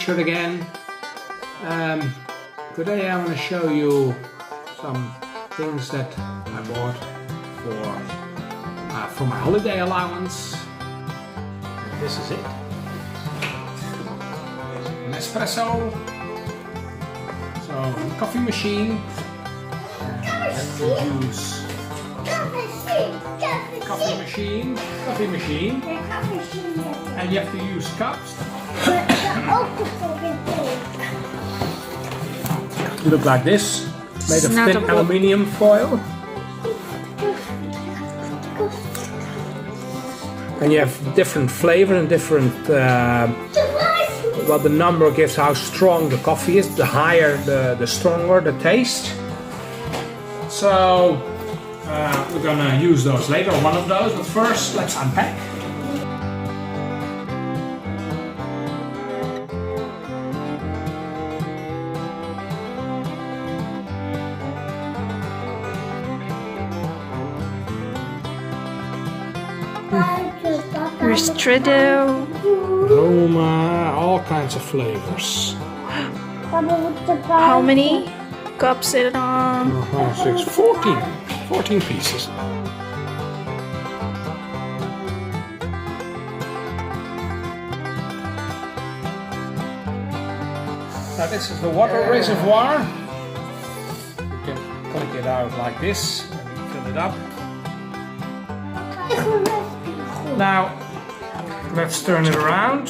Richard again. Today I want to show you some things that I bought for my holiday allowance. And this is it. Nespresso. So coffee machine. And we use coffee machine. And you have to use cups. Look like this, made of thin aluminium foil. And you have different flavor and different, well, the number gives how strong the coffee is. The higher, the stronger the taste. So we're gonna use those later, one of those, but first let's unpack. Ristretto, Roma, all kinds of flavors. How many cups is it on? 14 pieces. Now this is the water reservoir. You can click it out like this and fill it up. Now let's turn it around.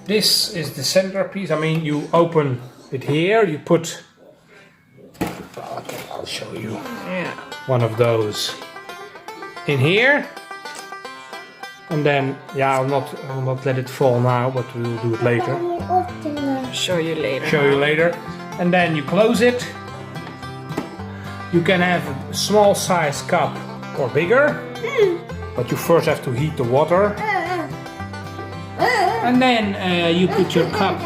This is the centerpiece. I mean, you open it here, you put, okay, I'll show you one of those in here, and then I'll not let it fall now, but we'll do it later. Show you later. And then you close it. You can have a small size cup or bigger, but you first have to heat the water. And then you put your cup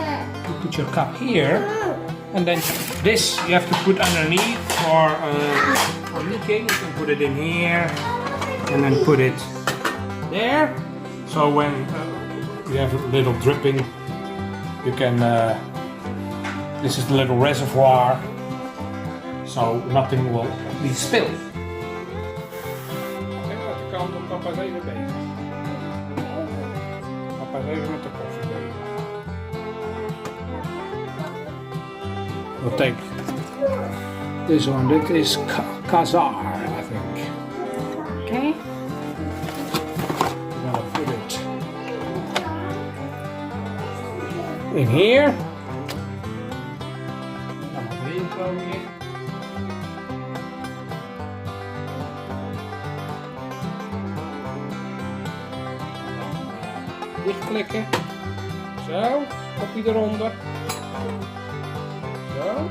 here, and then this you have to put underneath for leaking. You can put it in here, and then put it there. So when you have a little dripping, you can. This is the little reservoir, so nothing will be spilled. Papa is even bezig. Papa is even met de koffie bezig. We'll take this one. This is Kazar, I think. Okay. We're gonna put it in here. Dichtklikken. Zo, kopje eronder. Zo.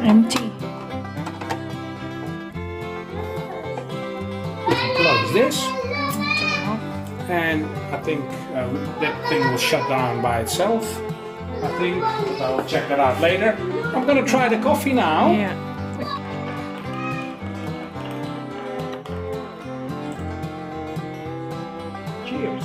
Empty. You can close this, and I think that thing will shut down by itself. I think I'll check that out later. I'm gonna try the coffee now. Yeah. Cheers.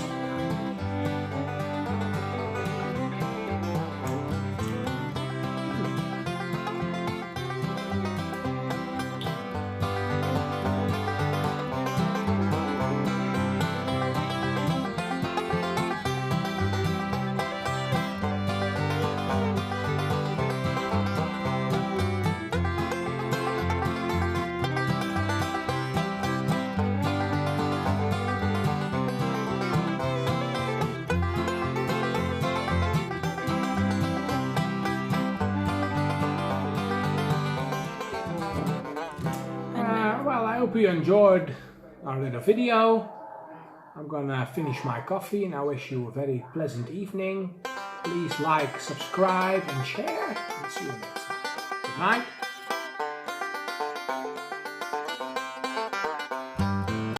hope you enjoyed our little video. I'm gonna finish my coffee and I wish you a very pleasant evening. Please like, subscribe and share, and see you next time. Good night.